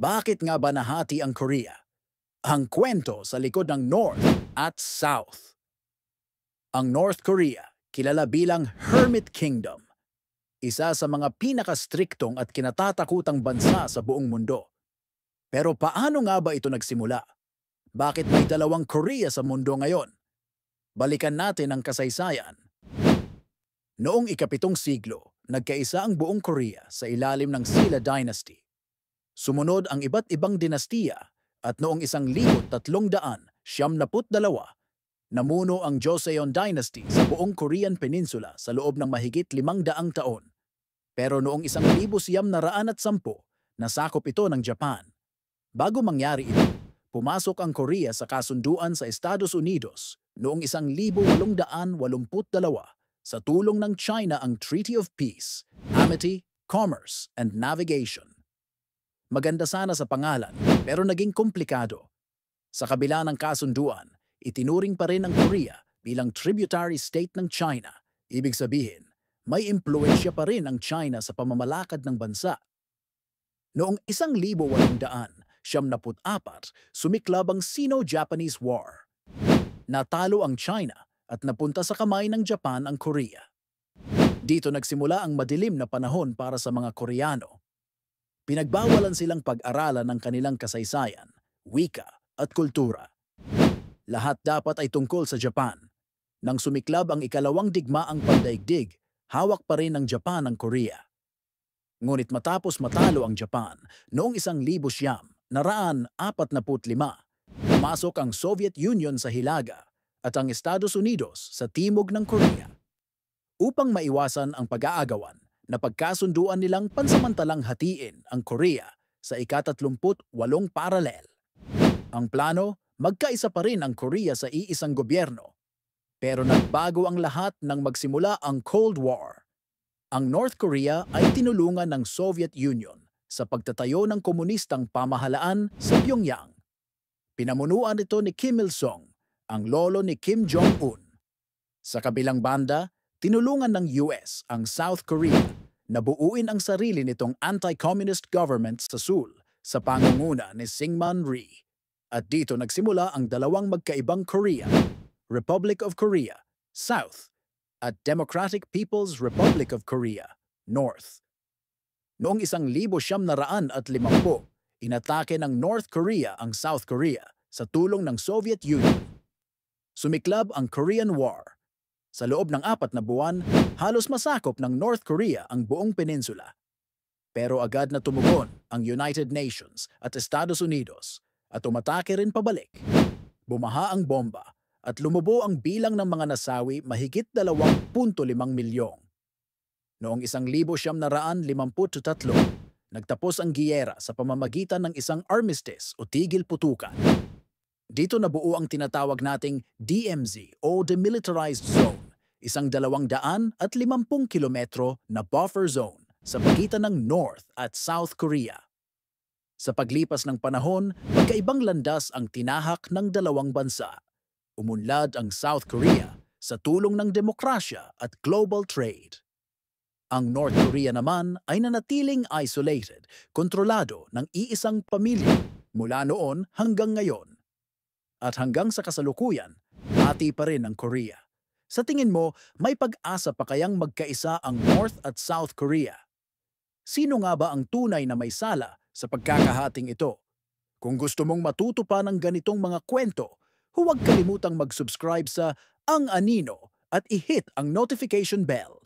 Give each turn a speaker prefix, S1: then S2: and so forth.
S1: Bakit nga ba nahati ang Korea? Ang kwento sa likod ng North at South. Ang North Korea, kilala bilang Hermit Kingdom, isa sa mga pinakastriktong at kinatatakutang bansa sa buong mundo. Pero paano nga ba ito nagsimula? Bakit may dalawang Korea sa mundo ngayon? Balikan natin ang kasaysayan. Noong ika-7 siglo, nagkaisa ang buong Korea sa ilalim ng Silla Dynasty. Sumunod ang iba't ibang dinastiya at noong 1372, namuno ang Joseon Dynasty sa buong Korean Peninsula sa loob ng mahigit 500 taon. Pero noong 1910, nasakop ito ng Japan. Bago mangyari ito, pumasok ang Korea sa kasunduan sa Estados Unidos noong 1882 sa tulong ng China ang Treaty of Peace, Amity, Commerce, and Navigation. Maganda sana sa pangalan, pero naging komplikado. Sa kabila ng kasunduan, itinuring pa rin ang Korea bilang tributary state ng China. Ibig sabihin, may impluensya pa rin ang China sa pamamalakad ng bansa. Noong 1874, sumiklab ang Sino-Japanese War. Natalo ang China at napunta sa kamay ng Japan ang Korea. Dito nagsimula ang madilim na panahon para sa mga Koreano. Pinagbawalan silang pag-aralan ng kanilang kasaysayan, wika at kultura. Lahat dapat ay tungkol sa Japan. Nang sumiklab ang ikalawang digmaang pandaigdig, hawak pa rin ng Japan ang Korea. Ngunit matapos matalo ang Japan, noong 1945, pumasok ang Soviet Union sa Hilaga at ang Estados Unidos sa timog ng Korea. Upang maiwasan ang pag-aagawan, napagkasunduan nilang pansamantalang hatiin ang Korea sa ika-38 paralel. Ang plano, magkaisa pa rin ang Korea sa iisang gobyerno. Pero nagbago ang lahat nang magsimula ang Cold War. Ang North Korea ay tinulungan ng Soviet Union sa pagtatayo ng komunistang pamahalaan sa Pyongyang. Pinamunuan ito ni Kim Il-sung, ang lolo ni Kim Jong-un. Sa kabilang banda, tinulungan ng US ang South Korea na buuin ang sarili nitong anti-communist government sa Seoul sa pangunguna ni Syngman Rhee. At dito nagsimula ang dalawang magkaibang Korea, Republic of Korea, South, at Democratic People's Republic of Korea, North. Noong 1950, inatake ng North Korea ang South Korea sa tulong ng Soviet Union. Sumiklab ang Korean War. Sa loob ng 4 na buwan, halos masakop ng North Korea ang buong peninsula. Pero agad na tumugon ang United Nations at Estados Unidos at umatake rin pabalik. Bumaha ang bomba at lumubo ang bilang ng mga nasawi mahigit 2.5 milyong. Noong 1953, nagtapos ang giyera sa pamamagitan ng isang armistice o tigil-putukan. Dito nabuo ang tinatawag nating DMZ o Demilitarized Zone, isang 250 kilometro na buffer zone sa pagitan ng North at South Korea. Sa paglipas ng panahon, magkaibang landas ang tinahak ng dalawang bansa. Umunlad ang South Korea sa tulong ng demokrasya at global trade. Ang North Korea naman ay nanatiling isolated, kontrolado ng iisang pamilya mula noon hanggang ngayon. At hanggang sa kasalukuyan, hati pa rin ang Korea. Sa tingin mo, may pag-asa pa kayang magkaisa ang North at South Korea? Sino nga ba ang tunay na may sala sa pagkakahating ito? Kung gusto mong matuto pa ng ganitong mga kwento, huwag kalimutang mag-subscribe sa Ang Anino at i-hit ang notification bell.